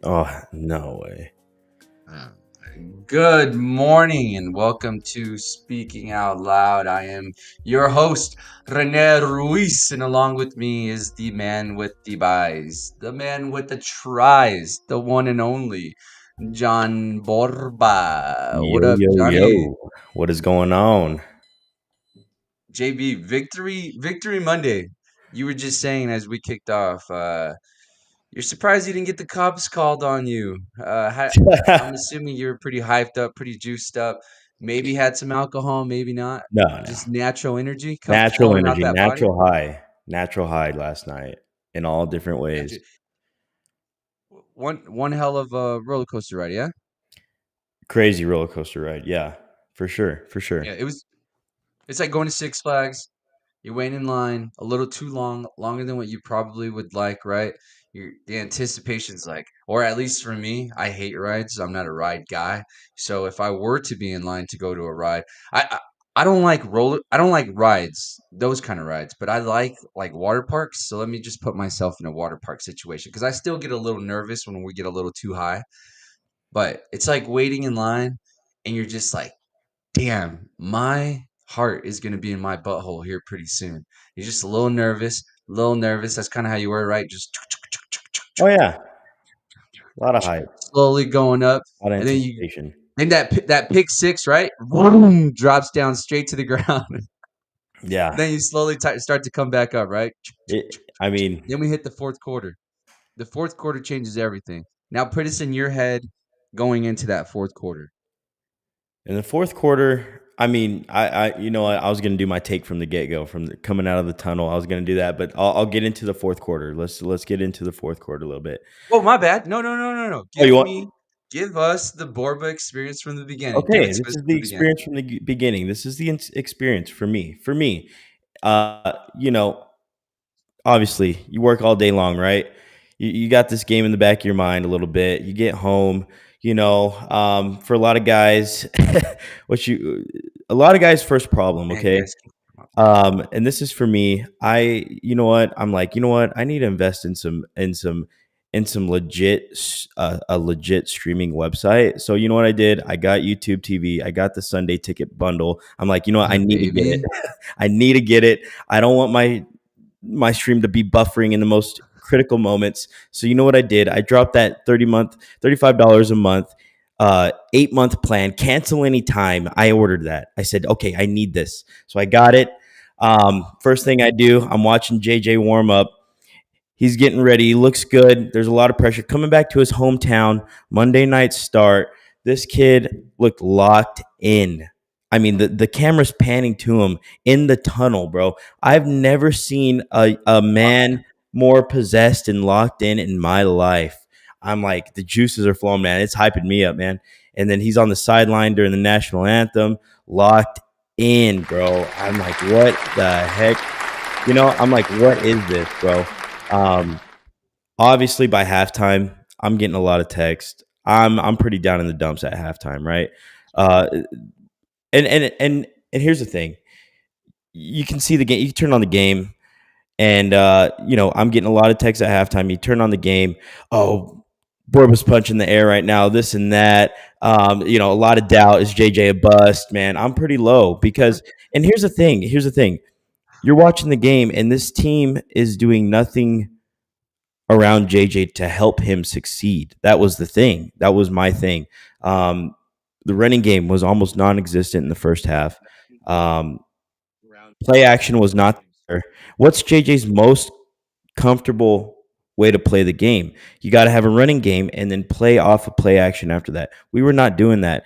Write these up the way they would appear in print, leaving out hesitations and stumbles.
Oh, no way. Uh, Good morning and welcome to Speaking Out Loud. I am your host, Rene Ruiz, and along with me is the man with the buys, the man with the tries, the one and only John Borba. What Yo, up, yo, Johnny? yo. What is going on? JB, victory Monday. You were just saying as we kicked off, you're surprised you didn't get the cops called on you. I'm assuming you're pretty hyped up, pretty juiced up. Maybe had some alcohol, maybe not. No, no. Just natural energy Natural flowing out energy, that body. natural high last night in all different Gotcha. ways. One hell of a roller coaster ride, yeah. Crazy roller coaster ride. Yeah, for sure. For sure. Yeah, it was. It's like going to Six Flags. You wait in line a little too long, longer than what you probably would like, right? The anticipation's like, or at least for me, I hate rides. I'm not a ride guy. So if I were to be in line to go to a ride, I don't like I don't like rides, those kind of rides, but I like water parks. So let me just put myself in a water park situation because I still get a little nervous when we get a little too high. But it's like waiting in line, and you're just like, damn, my heart is gonna be in my butthole here pretty soon. You're just a little nervous, a little nervous. That's kind of how you were, right? Just Oh, yeah. A lot of hype, slowly going up, a lot of and anticipation. then that pick six, right? Boom, drops down straight to the ground. Yeah. Then you slowly start to come back up, right? I mean, Then we hit the fourth quarter. The fourth quarter changes everything. Now put us in your head going into that fourth quarter. in the fourth quarter, you know what? I was going to do my take from the get go, coming out of the tunnel. I was going to do that, but I'll get into the fourth quarter. Let's get into the fourth quarter a little bit. Oh, my bad. No, no, no, no, no. Oh, you want? Give us the Borba experience from the beginning. Give it Okay, to this us is from the the beginning. experience from the beginning. This is the experience for me. Uh, you know, obviously, you work all day long, right? You got this game in the back of your mind a little bit. You get home, for a lot of guys, what you, a lot of guys' first problem, Man, you okay? guys can come up. And this is for me. You know what? I'm like, you know what? I need to invest in some a legit streaming website. So you know what I did? I got YouTube TV. I got the Sunday ticket bundle. I'm like, you know what? I Yeah, need to get it. baby. I need to get it. I don't want my stream to be buffering in the most critical moments. So you know what I did? I dropped that $35 a month, 8-month plan, cancel anytime. I ordered that. I said, okay, I need this. So I got it. First thing I do, I'm watching JJ warm up. He's getting ready. He looks good. There's a lot of pressure coming back to his hometown. Monday night start. This kid looked locked in. I mean, the camera's panning to him in the tunnel, bro. I've never seen a man more possessed and locked in my life. I'm like, the juices are flowing, man. It's hyping me up, man. And then he's on the sideline during the national anthem, locked in, bro. I'm like, what the heck? I'm like, what is this, bro? Um, Obviously by halftime, I'm getting a lot of text. I'm pretty down in the dumps at halftime, right? Uh, and here's the thing: you can see the game. You can turn on the game, and I'm getting a lot of texts at halftime. You turn on the game. Oh, Borba's punching the air right now. This and that. A lot of doubt. Is JJ a bust? Man, I'm pretty low because. And here's the thing. Here's the thing. You're watching the game, and this team is doing nothing around JJ to help him succeed. That was the thing. That was my thing. Um, the running game was almost non-existent in the first half. Um, Play action was not there. What's JJ's most comfortable way to play the game? You got to have a running game and then play off of play action after that. We were not doing that.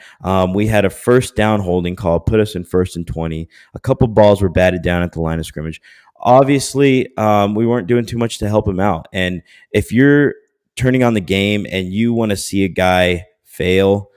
We had a first down holding call, put us in 1st and 20. A couple balls were batted down at the line of scrimmage. Obviously, we weren't doing too much to help him out. And if you're turning on the game and you want to see a guy fail,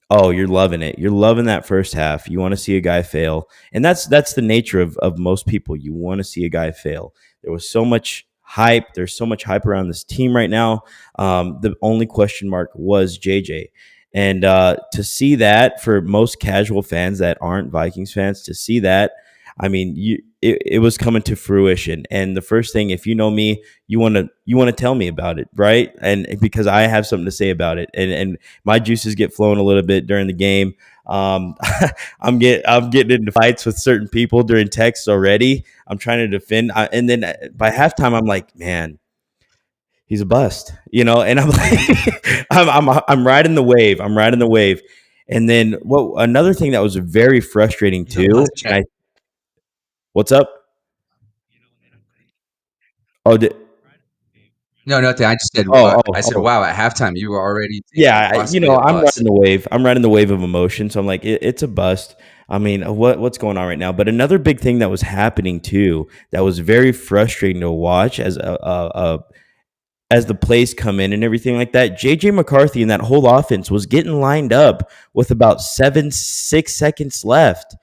oh, you're loving it. You're loving that first half. You want to see a guy fail. And that's the nature of most people. You want to see a guy fail. There was so much hype. There's so much hype around this team right now. The only question mark was JJ. And to see that for most casual fans that aren't Vikings fans, to see that, I mean, it was coming to fruition. And the first thing, if you know me, you want to tell me about it, right? And because I have something to say about it, and my juices get flowing a little bit during the game. Um, I'm getting into fights with certain people during texts already. I'm trying to defend, and then by halftime, I'm like, man, he's a bust, and I'm like, I'm riding the wave. I'm riding the wave. And then what? Another thing that was very frustrating He's a too. bust And check. what's up? Oh, No, nothing. I just said. oh, I oh, said, oh. wow. At halftime, you were already thinking Yeah, possibly a I'm riding bust. the wave. I'm riding the wave of emotion. So I'm like, it's a bust. I mean, what's going on right now? But another big thing that was happening too, that was very frustrating to watch as the plays come in and everything like that. JJ McCarthy and that whole offense was getting lined up with about 6 seconds left,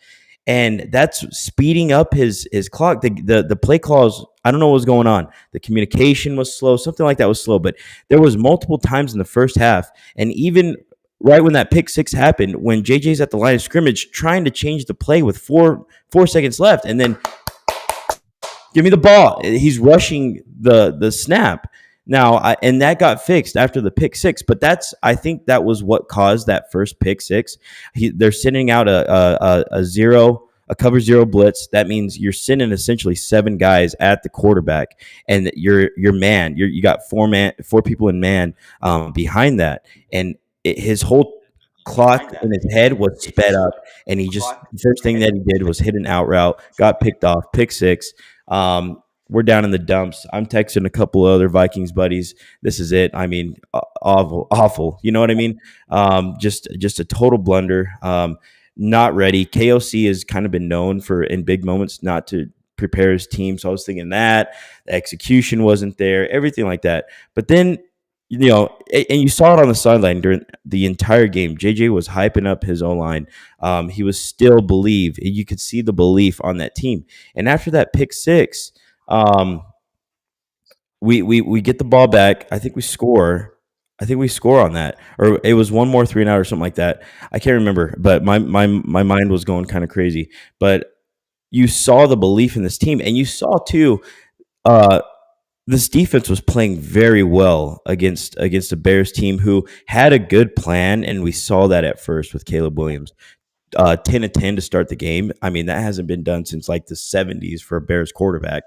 and that's speeding up his clock. The play calls, I don't know what was going on. The communication was slow, something like that was slow. But there was multiple times in the first half, and even right when that pick six happened, when JJ's at the line of scrimmage trying to change the play with 4 seconds left, and then give me the ball. He's rushing the snap. Now, and that got fixed after the pick six, but I think that was what caused that first pick six. They're sending out a cover zero blitz. That means you're sending essentially seven guys at the quarterback, and your man, you got four people in man behind that, and his whole clock in his head was sped up, and he just the first thing that he did was hit an out route, got picked off, pick six. We're down in the dumps. I'm texting a couple of other Vikings buddies. This is it. I mean, awful, awful. You know what I mean? Just a total blunder. Not ready. KOC has kind of been known for in big moments not to prepare his team. So I was thinking that the execution wasn't there, everything like that. But then, and you saw it on the sideline during the entire game. JJ was hyping up his own line. He was still believe. You could see the belief on that team. And after that pick six, um, we get the ball back. I think we score. I think we score on that, or it was one more three and out or something like that. I can't remember, but my mind was going kind of crazy. But you saw the belief in this team, and you saw too. Uh, this defense was playing very well against the Bears team who had a good plan, and we saw that at first with Caleb Williams. 10 to 10 to start the game. I mean, that hasn't been done since like the 70s for a Bears quarterback.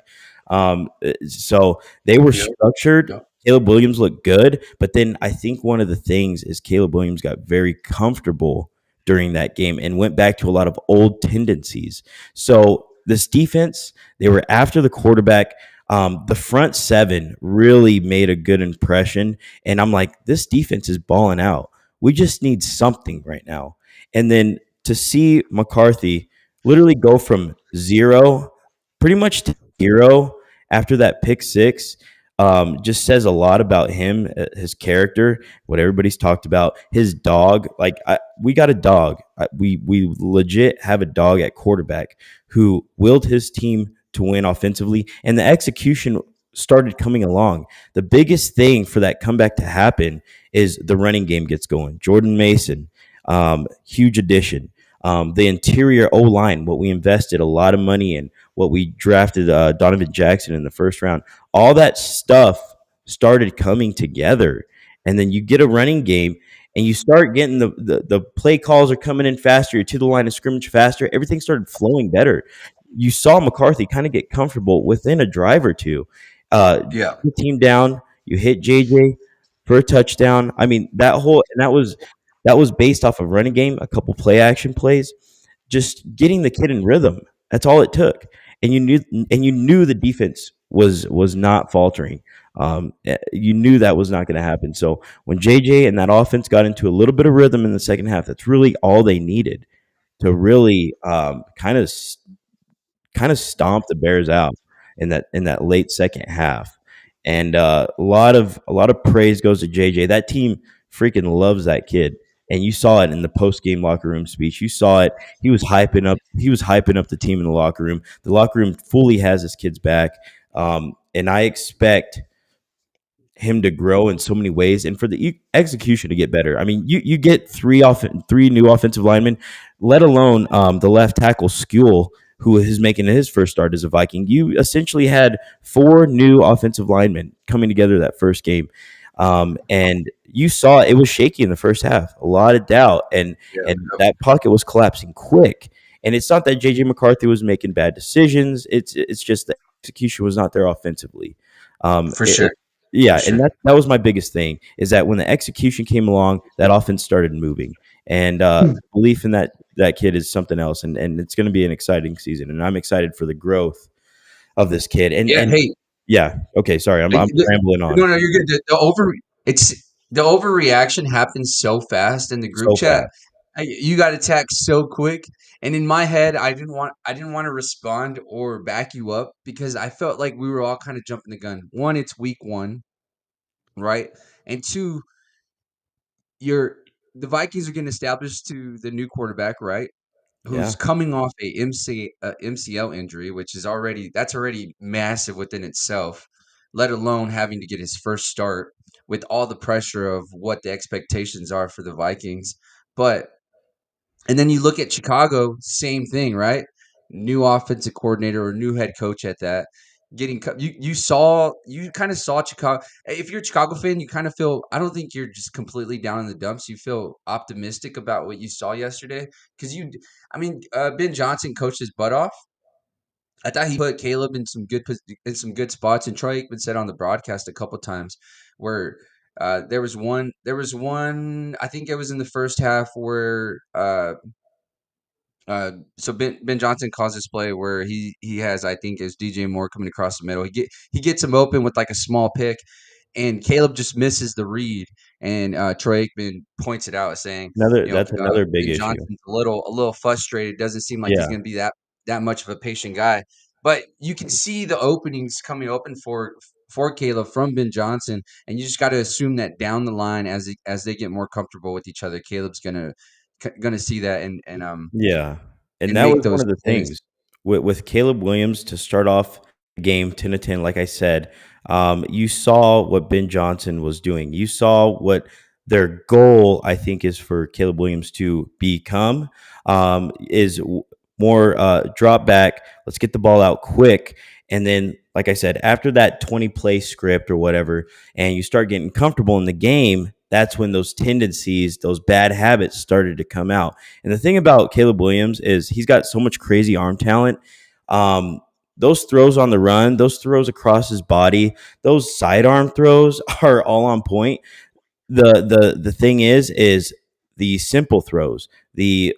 So they were structured. Yep. Caleb Williams looked good, but then I think one of the things is Caleb Williams got very comfortable during that game and went back to a lot of old tendencies. So this defense, they were after the quarterback. The front seven really made a good impression, and I'm like, this defense is balling out. We just need something right now. And then to see McCarthy literally go from zero, pretty much to zero after that pick six, just says a lot about him, his character, what everybody's talked about. His dog, like we got a dog. We legit have a dog at quarterback who willed his team to win offensively, and the execution started coming along. The biggest thing for that comeback to happen is the running game gets going. Jordan Mason, huge addition. The interior O line, what we invested a lot of money in, what we drafted Donovan Jackson in the first round, all that stuff started coming together. And then you get a running game and you start getting the play calls are coming in faster, you're to the line of scrimmage faster, everything started flowing better. You saw McCarthy kind of get comfortable within a drive or two. Yeah. The team down, you hit JJ for a touchdown. I mean, that was based off of running game, a couple play action plays, just getting the kid in rhythm. That's all it took, and you knew the defense was not faltering. You knew that was not going to happen. So when JJ and that offense got into a little bit of rhythm in the second half, that's really all they needed to really kind of stomp the Bears out in that late second half. And a lot of praise goes to JJ. That team freaking loves that kid. And you saw it in the post game locker room speech. You saw it. He was hyping up the team in the locker room. The locker room fully has his kids back. And I expect him to grow in so many ways and for the execution to get better. I mean, you get three new offensive linemen, let alone the left tackle Skule. who is making his first start as a Viking. You essentially had four new offensive linemen coming together that first game. And you saw it was shaky in the first half, a lot of doubt, and Yeah, that pocket was collapsing quick. And it's not that JJ McCarthy was making bad decisions. It's just the execution was not there offensively. Um, for it, sure, it- for yeah, and sure. that was my biggest thing is that when the execution came along, that offense started moving, and belief in that kid is something else, and it's going to be an exciting season, and I'm excited for the growth of this kid. Yeah, And hey, yeah, okay, sorry, I'm rambling on no, you're good. It's the overreaction happens so fast in the group so chat. fast. You got attacked so quick, and in my head, I didn't want to respond or back you up because I felt like we were all kind of jumping the gun. One, it's week one, right? And two, you're the Vikings are getting established to the new quarterback, right? Who's Yeah, coming off a MCL injury, which is already massive within itself, let alone having to get his first start with all the pressure of what the expectations are for the Vikings. But and then you look at Chicago, same thing, right? New offensive coordinator or new head coach at that. You kind of saw Chicago. If you're a Chicago fan, you kind of feel. I don't think you're just completely down in the dumps. You feel optimistic about what you saw yesterday because Ben Johnson coached his butt off. I thought he put Caleb in some good spots, and Troy Aikman said on the broadcast a couple times where there was one. I think it was in the first half where so Ben Johnson calls this play where he has I think is DJ Moore coming across the middle. He gets him open with like a small pick, and Caleb just misses the read. And Troy Aikman points it out, saying, another that's another big Ben issue. Johnson's a little frustrated. Doesn't seem like he's Yeah, going to be that much of a patient guy. But you can see the openings coming open for Caleb from Ben Johnson, and you just got to assume that down the line as they get more comfortable with each other, Caleb's gonna see that yeah, and and that make was those one of the plays. things with Caleb Williams to start off the game 10-10. Like I said, you saw what Ben Johnson was doing. You saw what their goal, I think, is for Caleb Williams to become. Is more drop back. Let's get the ball out quick, and then, like I said, after that 20 play script or whatever, and you start getting comfortable in the game. That's when those tendencies, those bad habits started to come out. And the thing about Caleb Williams is he's got so much crazy arm talent. Um, those throws on the run, those throws across his body, those sidearm throws are all on point. The thing is the simple throws, the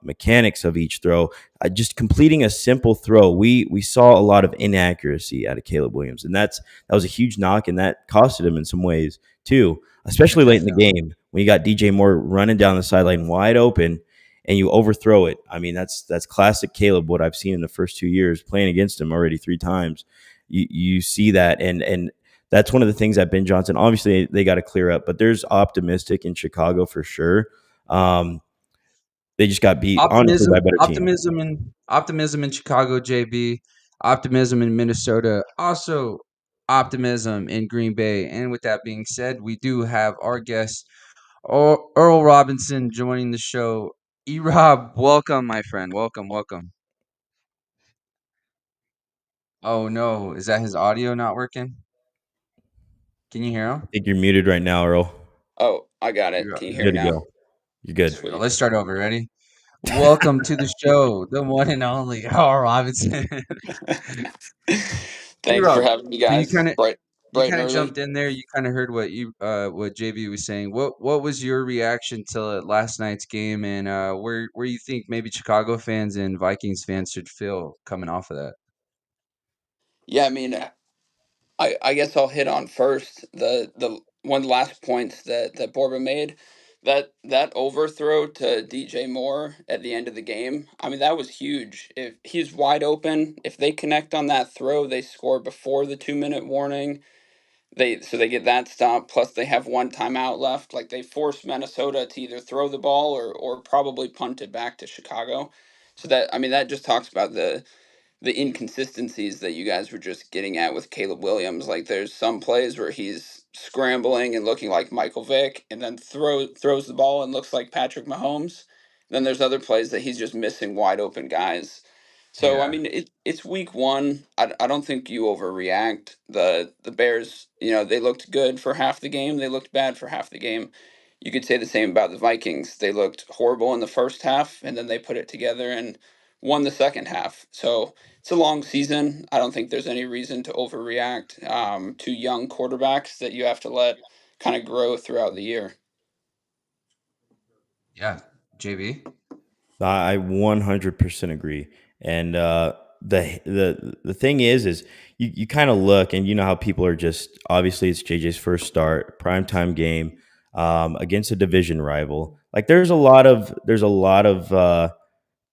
mechanics of each throw, just completing a simple throw. We saw a lot of inaccuracy out of Caleb Williams, and that was a huge knock, and that costed him in some ways too, Yeah, especially late in the definitely. game when you got DJ Moore running down the sideline wide open. And you overthrow it. I mean, that's classic Caleb. What I've seen in the first 2 years playing against him already 3 times, you see that, and that's one of the things that Ben Johnson obviously they got to clear up, but there's optimistic in Chicago for sure. Um, they just got beat honestly by a better team. Optimism in Chicago, JB. Optimism in Minnesota. Also, optimism in Green Bay. And with that being said, we do have our guest, Earl Robinson, joining the show. Rob, welcome, my friend. Welcome, welcome. Oh no, is that his audio not working? Can you hear I him? think you're muted right now, Earl. Oh, I got it. You're Can you You're hear me good to now? go. You're good. Here we go. Sweet. Let's start over. Ready? Welcome to the show, the one and only Earl Robinson. Thanks for Rob, having me, so guys. you Bright and kind of early. jumped in there. You kind of heard what JB was saying. What was your reaction to last night's game, and where you think maybe Chicago fans and Vikings fans should feel coming off of that? Yeah, I mean, I guess I'll hit on first the one of the last points that Borba made. That overthrow to DJ Moore at the end of the game. I mean, that was huge. If he's wide open, if they connect on that throw, they score before the 2 minute warning. They get that stop. Plus, they have one timeout left. Like they force Minnesota to either throw the ball or probably punt it back to Chicago. So that I mean that just talks about the inconsistencies that you guys were just getting at with Caleb Williams. Like there's some plays where he's scrambling and looking like Michael Vick, and then throws the ball and looks like Patrick Mahomes. Then there's other plays that he's just missing wide open guys. So I Yeah. mean, it's week one. I don't think you overreact. The Bears, they looked good for half the game. They looked bad for half the game. You could say the same about the Vikings. They looked horrible in the first half, and then they put it together and won the second half. So it's a long season. I don't think there's any reason to overreact to young quarterbacks that you have to let kind of grow throughout the year. Yeah. JB. I 100% agree. And the thing is you kind of look and you know how people are just obviously it's JJ's first start, primetime game against a division rival. Like there's a lot of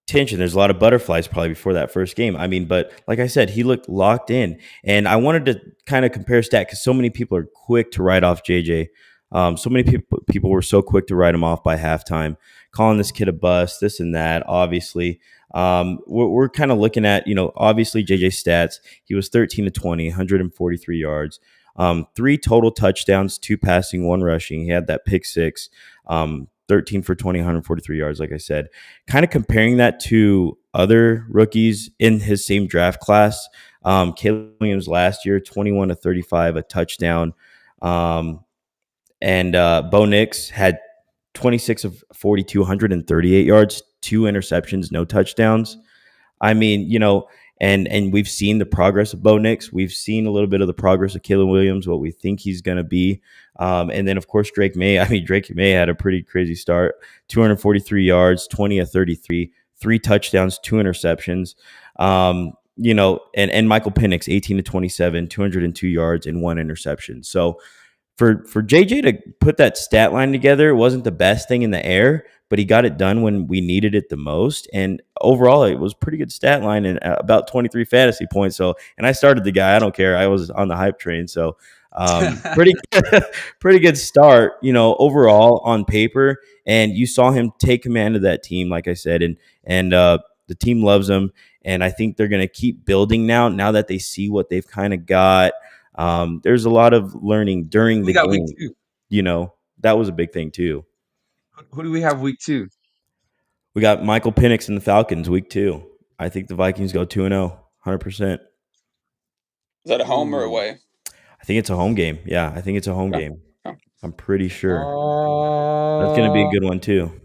tension. There's a lot of butterflies probably before that first game. I mean, but like I said, he looked locked in, and I wanted to kind of compare stat because so many people are quick to write off JJ. So many people were so quick to write him off by halftime, calling this kid a bust, this and that. Obviously, we're kind of looking at obviously JJ stats. He was 13 to 20, 143 yards, three total touchdowns, two passing, one rushing. He had that pick six. 13 for 20, 143 yards, like I said. Kind of comparing that to other rookies in his same draft class. Caleb Williams last year, 21 to 35, a touchdown. And Bo Nix had 26 of 42, 138 yards, two interceptions, no touchdowns. I mean, and we've seen the progress of Bo Nix. We've seen a little bit of the progress of Caleb Williams, what we think he's going to be. And then, of course, Drake May. I mean, Drake May had a pretty crazy start 243 yards, 20 of 33, three touchdowns, two interceptions. And Michael Penix, 18 to 27, 202 yards, and one interception. So, for JJ to put that stat line together, it wasn't the best thing in the air, but he got it done when we needed it the most. And overall, it was pretty good stat line and about 23 fantasy points. So, and I started the guy. I don't care. I was on the hype train. So, pretty pretty good start, overall on paper. And you saw him take command of that team, like I said, and the team loves him. And I think they're going to keep building now that they see what they've kind of got. There's a lot of learning during We the got week game. two. That was a big thing too. Who do we have week two? We got Michael Penix and the Falcons week 2. I think the Vikings go 2-0, 100%. Is that a home or Ooh. away? I think it's a home game. Yeah, I think it's a home Okay. game. Okay. I'm pretty sure. That's going to be a Uh, good one too.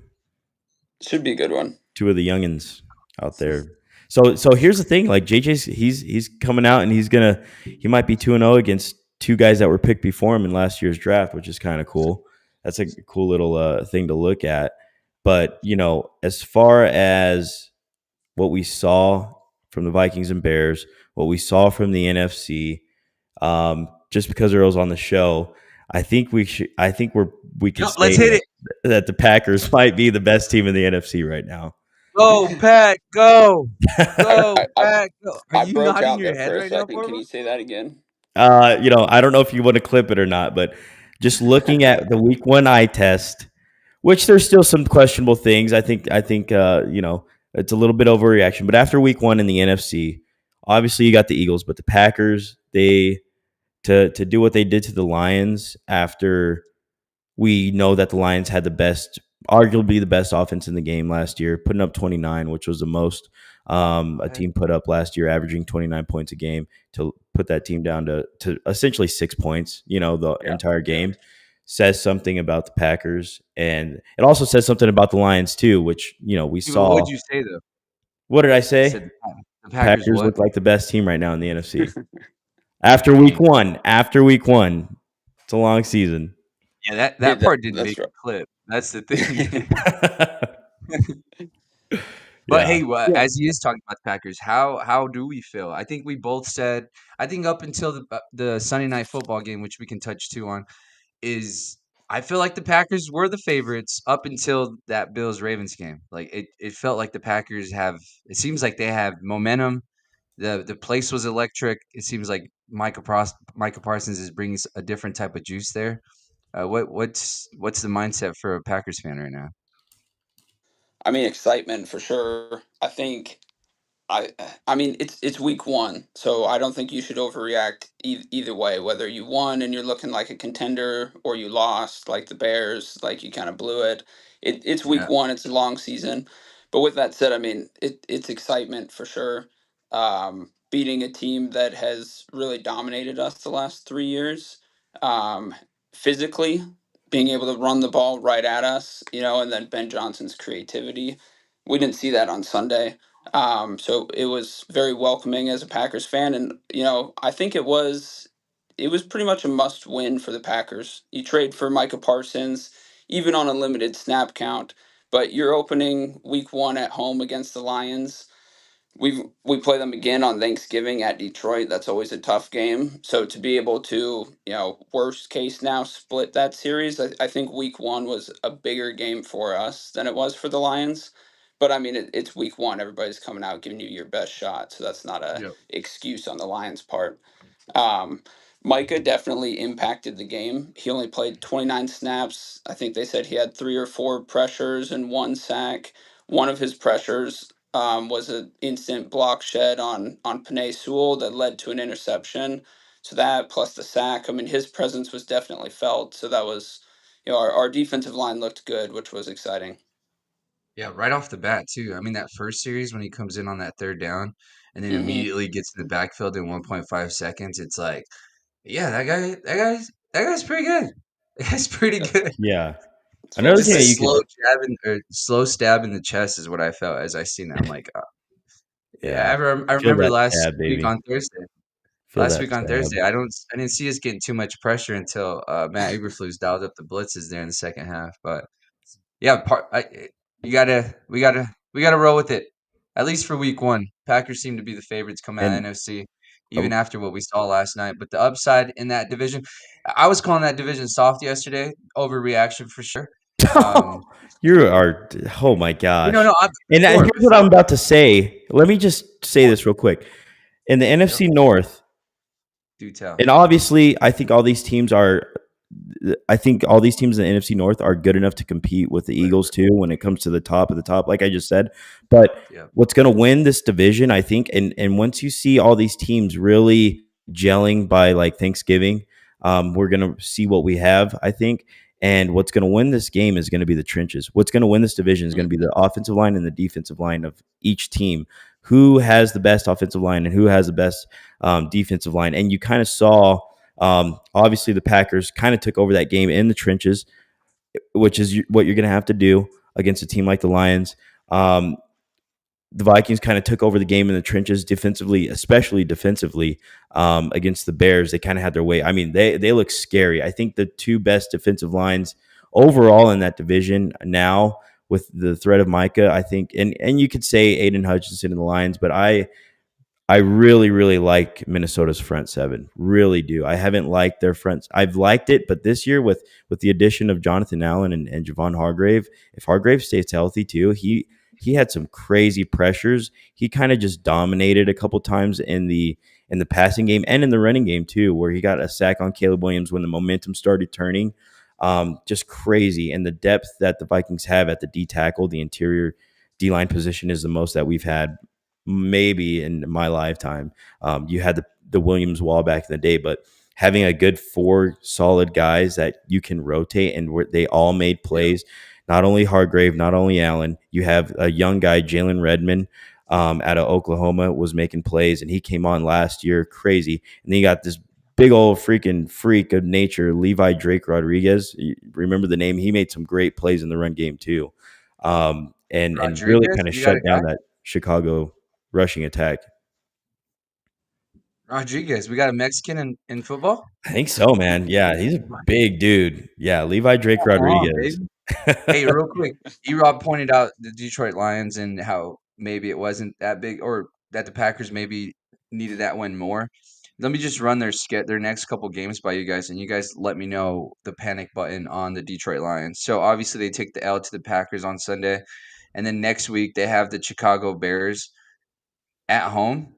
Should be a good one. Two of the youngins out there. So here's the thing, like JJ's he's coming out and he might be 2-0 against two guys that were picked before him in last year's draft, which is kind of cool. That's a cool little thing to look at. But, as far as what we saw from the Vikings and Bears, what we saw from the NFC, just because Earl's on the show, we could let's say hit it. that the Packers might be the best team in the NFC right now. Go, Pack, go. I, Go, I, I, Pack, go. Are I you broke nodding out your there head for a right now, second. Can Borba? you say that again? I don't know if you want to clip it or not, but just looking at the week 1 eye test, which there's still some questionable things. I think it's a little bit overreaction, but after week 1 in the NFC, obviously you got the Eagles, but the Packers, they to do what they did to the Lions after we know that the Lions had arguably the best offense in the game last year, putting up 29, which was the most a team put up last year, averaging 29 points a game. To put that team down to essentially 6 points, the Yeah, entire yeah. game, says something about the Packers, and it also says something about the Lions too, which we What'd saw. you say though? What did I You say? said the Packers Packers what? look like the best team right now in the NFC. I mean, After week one, it's a long season. yeah, that Dude, part didn't that's make right. the clip. That's the thing. But Yeah. hey, Yeah. as he is talking about the Packers, how do we feel? I think we both said. I think up until the Sunday night football game, which we can touch too on, is I feel like the Packers were the favorites up until that Bills Ravens game. Like it felt like the Packers have. It seems like they have momentum. The place was electric. It seems like Micah Parsons is bringing a different type of juice there. What's the mindset for a Packers fan right now? I mean, excitement for sure. I I mean, it's week one, so I don't think you should overreact either way. Whether you won and you're looking like a contender, or you lost like the Bears, like you kind of blew it. It's week Yeah, one. It's a long season, But with that said, I mean, it's excitement for sure. Beating a team that has really dominated us the last 3 years, um, physically, being able to run the ball right at us, and then Ben Johnson's creativity. We didn't see that on Sunday. So it was very welcoming as a Packers fan, and I think it was pretty much a must win for the Packers. You trade for Micah Parsons, even on a limited snap count, but you're opening week 1 at home against the Lions. We play them again on Thanksgiving at Detroit. That's always a tough game. So to be able to, worst case now split that series, I think week 1 was a bigger game for us than it was for the Lions. But I mean, it's week 1. Everybody's coming out giving you your best shot, so that's not a Yep. excuse on the Lions' part. Um, Micah definitely impacted the game. He only played 29 snaps. I think they said he had 3 or 4 pressures and 1 sack. One of his pressures was an instant block shed on Panay Sewell that led to an interception. So that plus the sack, I mean, his presence was definitely felt. So that was, our defensive line looked good, which was exciting. Yeah, right off the bat too. I mean, that first series when he comes in on that third down and then Hmm. immediately gets in the backfield in 1.5 seconds, it's like, yeah, that guy's pretty good. That's pretty good. Yeah. It's well Another Just thing a that you said. could, slow jab or slow stab in the chest is what I felt as I seen that. I'm like, yeah, yeah, I feel remember that last stab, week baby. on Thursday. Feel Last that week on stab. Thursday, I didn't see us getting too much pressure until Matt Eberflus dialed up the blitzes there in the second half. But yeah, we gotta roll with it. At least for week 1, Packers seem to be the favorites coming out of And NFC, uh, even after what we saw last night. But the upside in that division, I was calling that division soft yesterday. Overreaction for sure. Um, you are, oh my no, gosh. And before, here's what I'm before, about to say. Let me just say before. this real quick. In the Yep. NFC North, Do tell. and obviously, I think all these teams in the NFC North are good enough to compete with the Right. Eagles too when it comes to the top of the top, like I just said. But Yep. what's going to win this division, I think, and once you see all these teams really gelling by like Thanksgiving, we're going to see what we have, I think. And what's going to win this game is going to be the trenches. What's going to win this division is going to be Mhm. the offensive line and the defensive line of each team. Who has the best offensive line and who has the best defensive line? And you kind of saw obviously, the Packers kind of took over that game in the trenches, which is what you're going to have to do against a team like the Lions. Um, the Vikings kind of took over the game in the trenches defensively, especially defensively against the Bears. They kind of had their way. I mean, they look scary. I think the 2 best defensive lines overall in that division now with the threat of Micah, I think, and you could say Aiden Hutchinson and the Lions, but I really, really like Minnesota's front seven. Really do. I haven't liked their fronts. I've liked it, but this year with the addition of Jonathan Allen and Javon Hargrave, if Hargrave stays healthy too, he had some crazy pressures. He kind of just dominated a couple times in the passing game and in the running game too, where he got a sack on Caleb Williams when the momentum started turning. Just crazy. And the depth that the Vikings have at the D tackle, the interior D line position is the most that we've had maybe in my lifetime. You had the Williams wall back in the day, but having a good 4 solid guys that you can rotate and where they all made Yep. plays. Not only Hargrave, not only Allen. You have a young guy, Jalen Redmond, out of Oklahoma, was making plays, and he came on last year, crazy. And then you got this big old freaking freak of nature, Levi Drake Rodriguez. You remember the name? He made some great plays in the run game too, and really Rodriguez, kind of we got a shut guy. down that Chicago rushing attack. Rodriguez, we got a Mexican in football. I think so, man. Yeah, he's a big dude. Yeah, Levi Drake Come on, Rodriguez. baby. Hey, real quick, Rob pointed out the Detroit Lions and how maybe it wasn't that big, or that the Packers maybe needed that win more. Let me just run their next couple games by you guys, and you guys let me know the panic button on the Detroit Lions. So obviously they take the L to the Packers on Sunday, and then next week they have the Chicago Bears at home,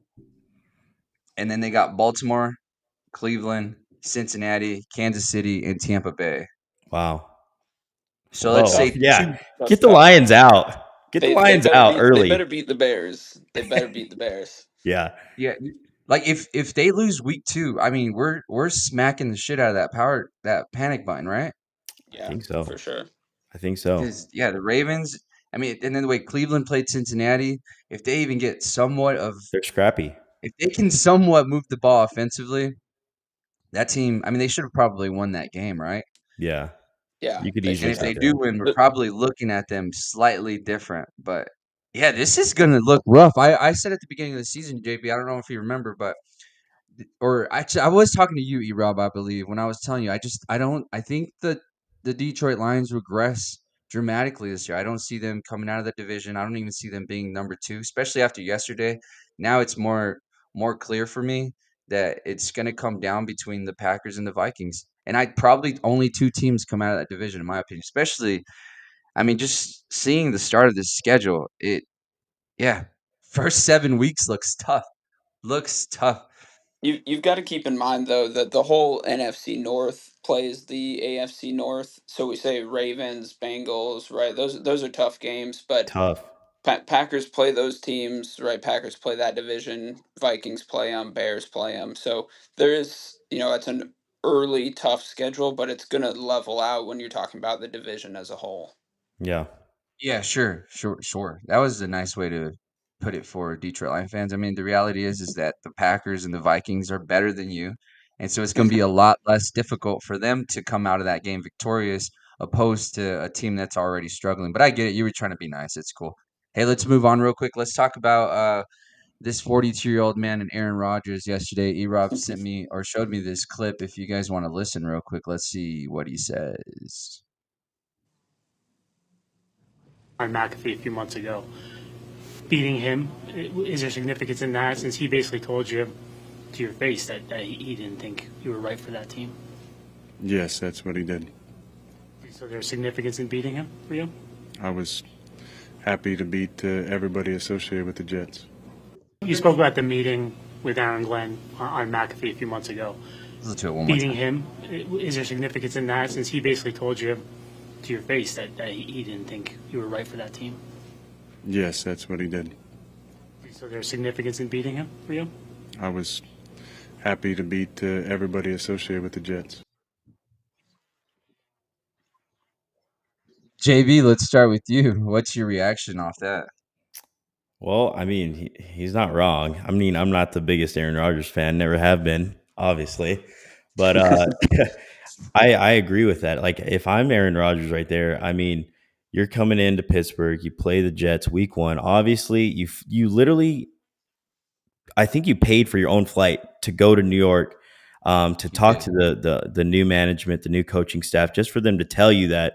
and then they got Baltimore, Cleveland, Cincinnati, Kansas City, and Tampa Bay. Wow. So let's Whoa. Tough. say Yeah. two. That's Get the tough. Lions out. Get the They Lions better out beat they early. better beat the Bears. They better beat the Bears. Yeah. Yeah, like if they lose week 2, I mean we're smacking the shit out of that panic button, right? I Yeah, think so. for sure. I think so. Because yeah, the Ravens. I mean, and then the way Cleveland played Cincinnati, if they even get somewhat of, They're scrappy. if they can somewhat move the ball offensively, that team, I mean, they should have probably won that game, right? Yeah, Yeah, you could they And easily should if say they have. do that. win, we're But probably looking at them slightly different. But yeah, this is going to look rough. I said at the beginning of the season, JP, I don't know if you remember, but or actually, I was talking to you, E Rob, I believe, when I was telling you. I think the Detroit Lions regress dramatically this year. I don't see them coming out of the division. I don't even see them being number two, especially after yesterday. Now it's more clear for me that it's going to come down between the Packers and the Vikings. And I'd probably only two teams come out of that division, in my opinion. Especially, I mean, just seeing the start of this schedule, yeah, first 7 weeks looks tough. Looks tough. you've got to keep in mind though that the whole NFC North plays the AFC North. So we say Ravens, Bengals, right? Those are tough games, but Tough. Packers play those teams, right? Packers play that division. Vikings play them. Bears play them. So there is, it's an early tough schedule, but it's going to level out when you're talking about the division as a whole. Yeah. Yeah, sure. That was a nice way to put it for Detroit Lion fans. I mean, the reality is that the Packers and the Vikings are better than you, and so it's going to be a lot less difficult for them to come out of that game victorious, opposed to a team that's already struggling. But I get it. You were trying to be nice. It's cool. Hey, let's move on real quick. Let's talk about this 42-year-old man and Aaron Rodgers yesterday. E-Rob sent me or showed me this clip. If you guys want to listen real quick, let's see what he says. On McAfee a few months ago. Beating him, is there significance in that since he basically told you to your face that he didn't think you were right for that team? Yes, that's what he did. So there's significance in beating him for you? I was happy to beat everybody associated with the Jets. You spoke about the meeting with Aaron Glenn on McAfee a few months ago. Listen to it one more Beating time. him, is there significance in that since he basically told you to your face that he didn't think you were right for that team? Yes, that's what he did. So there's significance in beating him for you? I was happy to beat everybody associated with the Jets. JB, let's start with you. What's your reaction off that? Well, I mean, he's not wrong. I mean, I'm not the biggest Aaron Rodgers fan, never have been, obviously. But I agree with that. Like, if I'm Aaron Rodgers right there, I mean, you're coming into Pittsburgh, you play the Jets week one. Obviously, you literally, I think you paid for your own flight to go to New York, to You talk did. to the new management, the new coaching staff, just for them to tell you that,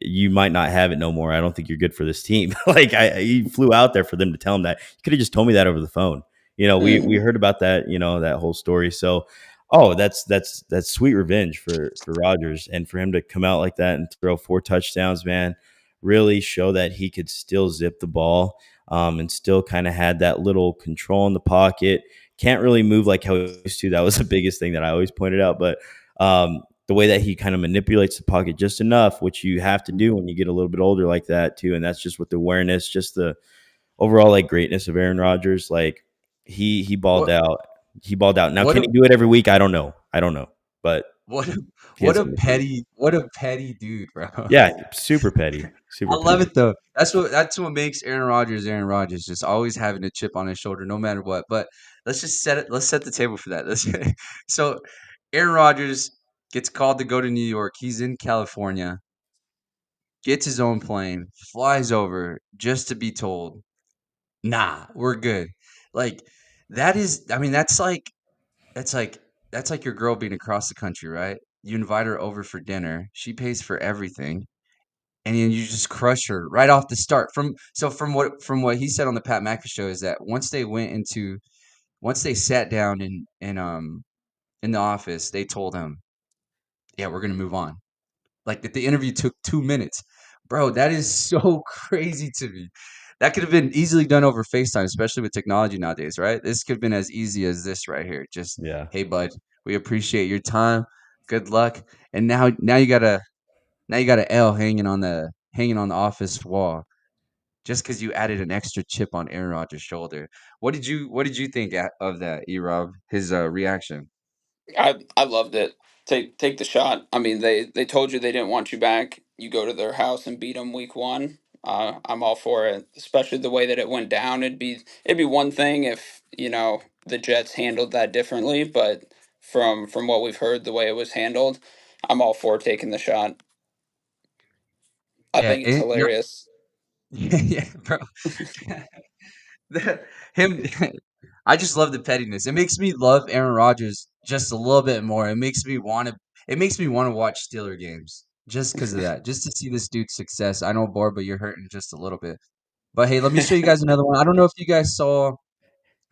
you might not have it no more. I don't think you're good for this team. Like, he flew out there for them to tell him that. You could have just told me that over the phone. We Mhm. heard about that, that whole story. So, oh, that's sweet revenge for Rodgers, and for him to come out like that and throw 4 touchdowns, man, really show that he could still zip the ball, and still kind of had that little control in the pocket. Can't really move like how he used to. That was the biggest thing that I always pointed out. But the way that he kind of manipulates the pocket just enough, which you have to do when you get a little bit older like that too. And that's just with the awareness, just the overall like greatness of Aaron Rodgers. Like, he balled What out. He balled out. Now, what can a he do it every week? I don't know. But what a he had some. what a petty dude, bro. Yeah, super petty. I Super love petty. it though. That's what makes Aaron Rodgers Aaron Rodgers, just always having a chip on his shoulder no matter what. But let's set the table for that. So Aaron Rodgers gets called to go to New York. He's in California, gets his own plane, flies over just to be told, "Nah, we're good." Like that is, I mean, that's like that's like your girl being across the country, right? You invite her over for dinner, she pays for everything, and then you just crush her right off the start. From what he said on the Pat McAfee show is that once they sat down in the office, they told him, "Yeah, we're gonna move on." Like that the interview took 2 minutes. Bro, that is so crazy to me. That could have been easily done over FaceTime, especially with technology nowadays, right? This could have been as easy as this right here. Just, Yeah. hey bud, we appreciate your time. Good luck. And now you got a L hanging on the office wall just because you added an extra chip on Aaron Rodgers' shoulder. What did you think of that, E Rob? His reaction. I loved it. Take the shot. I mean, they told you they didn't want you back. You go to their house and beat them week one. I'm all for it, especially the way that it went down. It'd be one thing if the Jets handled that differently, but from what we've heard, the way it was handled, I'm all for taking the shot. I Yeah, think it's hilarious. yeah, bro. Him, I just love the pettiness. It makes me love Aaron Rodgers just a little bit more. It makes me want to. It makes me want to watch Steeler games just because of that. Just to see this dude's success. I know, Borba, you're hurting just a little bit. But hey, let me show you guys another one. I don't know if you guys saw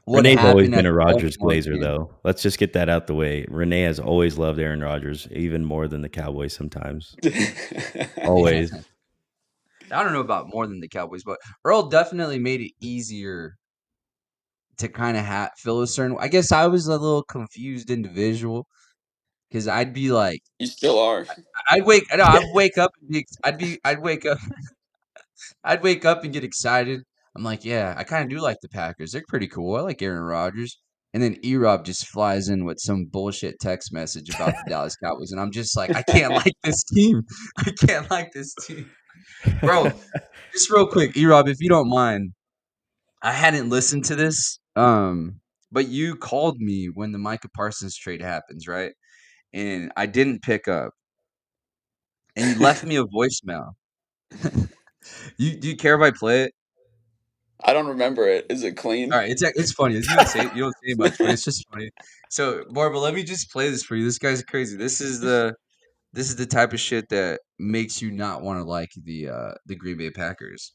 what Renee's always happened at been a the Rodgers Baltimore glazer, game. though. Let's just get that out the way. Renee has always loved Aaron Rodgers, even more than the Cowboys sometimes. Yeah. Always. I don't know about more than the Cowboys, but Earl definitely made it easier to kind of feel a certain. I guess I was a little confused individual because I'd be like, You still are. I'd wake up and I'd wake up and get excited. I'm like, yeah, I kind of do like the Packers. They're pretty cool. I like Aaron Rodgers. And then E-Rob just flies in with some bullshit text message about the Dallas Cowboys, and I'm just like, I can't like this team. I can't like this team, bro. Just real quick, E-Rob, if you don't mind, I hadn't listened to this, but you called me when the Micah Parsons trade happens, right? And I didn't pick up, and you left me a voicemail. Do you care if I play it? I don't remember it. Is it All clean? right, it's funny. You don't say much, but it's just funny. So, Barbara, let me just play this for you. This guy's crazy. This is the type of shit that makes you not want to like the Green Bay Packers.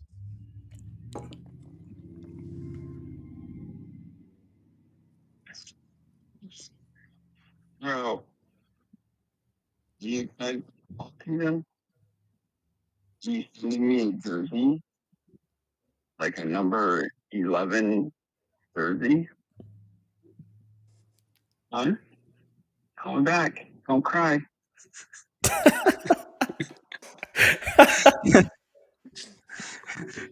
Bro, do you like Buckingham? Do you see me in jersey? Like a number 11 jersey? Son, coming back. Don't cry.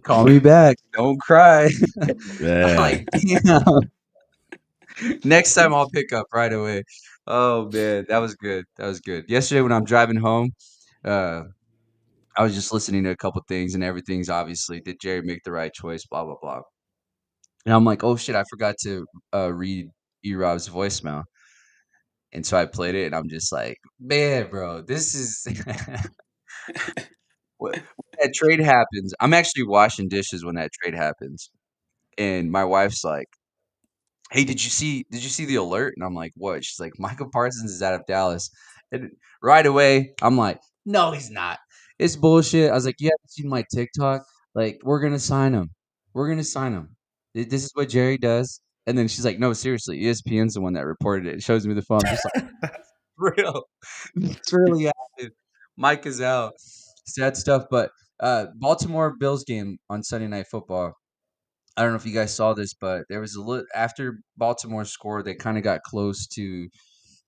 Call me back. Don't cry. I'm Yeah. like, damn. Next time I'll pick up right away. Oh man, that was good. That was good. Yesterday when I'm driving home, uh, I was just listening to a couple things, and everything's obviously, did Jerry make the right choice? Blah blah blah. And I'm like, oh shit, I forgot to read E-Rob's voicemail, and so I played it, and I'm just like, man, bro, this is when that trade happens. I'm actually washing dishes when that trade happens, and my wife's like, hey, did you see the alert? And I'm like, what? She's like, Michael Parsons is out of Dallas. And right away, I'm like, no, he's not. It's bullshit. I was like, you haven't seen my TikTok? Like, we're gonna sign him. We're gonna sign him. This is what Jerry does. And then she's like, no, seriously, ESPN's the one that reported it. It shows me the phone. I'm just like, real. It's really happened. Mike is out. Sad stuff. But Baltimore Bills game on Sunday Night Football. I don't know if you guys saw this, but there was a little after Baltimore scored, they kind of got close to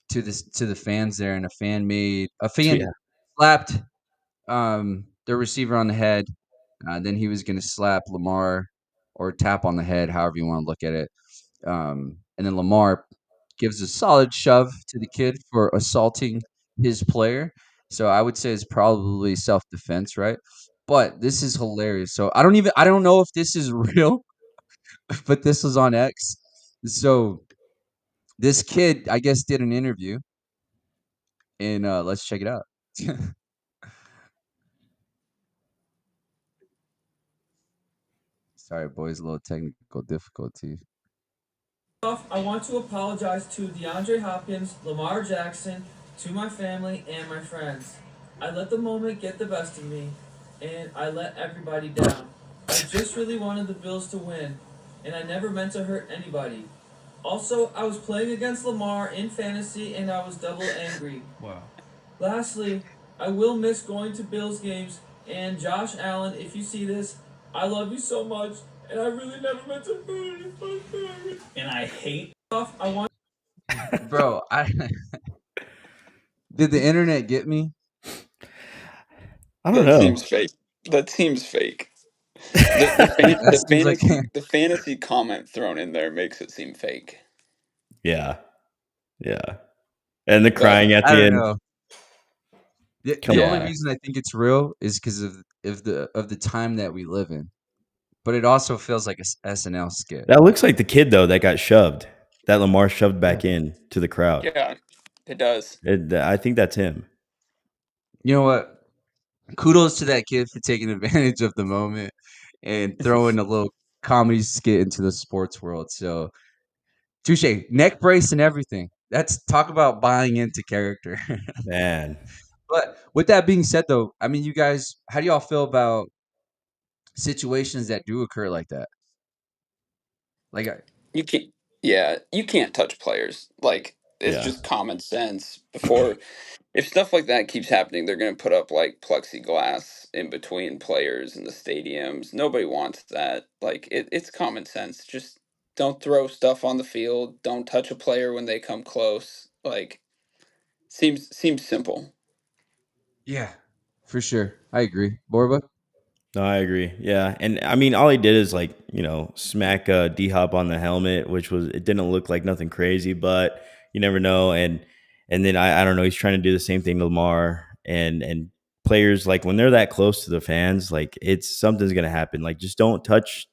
the fans there, and a fan Yeah. slapped their receiver on the head. Then he was going to slap Lamar or tap on the head, however you want to look at it. And then Lamar gives a solid shove to the kid for assaulting his player. So I would say it's probably self defense, right? But this is hilarious. So I don't know if this is real, but this was on X. So this kid, I guess, did an interview, and let's check it out. Sorry, boys, a little technical difficulty. I want to apologize to DeAndre Hopkins, Lamar Jackson, to my family and my friends. I let the moment get the best of me, and I let everybody down. I just really wanted the Bills to win, and I never meant to hurt anybody. Also, I was playing against Lamar in fantasy, and I was double angry. Wow. Lastly, I will miss going to Bills games, and Josh Allen, if you see this, I love you so much, and I really never meant to hurt anybody. And I hate stuff. I want. Bro, I did the internet get me? I don't That know. seems fake. That seems fake. The That seems like fantasy comment thrown in there makes it seem fake. Yeah. Yeah. And the But crying at I the don't end. know. The Come only on. on. reason I think it's real is because of the time that we live in. But it also feels like a SNL skit. That looks like the kid though that got shoved. That Lamar shoved Yeah. back in to the crowd. Yeah, it does. I think that's him. You know what? Kudos to that kid for taking advantage of the moment and throwing a little comedy skit into the sports world. So touche, neck brace and everything. That's talk about buying into character. Man. But with that being said, though, I mean, you guys, how do y'all feel about situations that do occur like that? Like, You can't. Yeah, you can't touch players. Like it's Yeah. just common sense. Before, if stuff like that keeps happening, they're going to put up like plexiglass in between players in the stadiums. Nobody wants that. Like it's common sense. Just don't throw stuff on the field. Don't touch a player when they come close. Like seems simple. yeah, for sure, I agree. Borba, No, I agree. Yeah, and I mean, all he did is like smack D Hop on the helmet, which was it didn't look like nothing crazy, but you never know. And then I don't know, he's trying to do the same thing to Lamar and players like when they're that close to the fans, like it's something's gonna happen. Like just don't touch,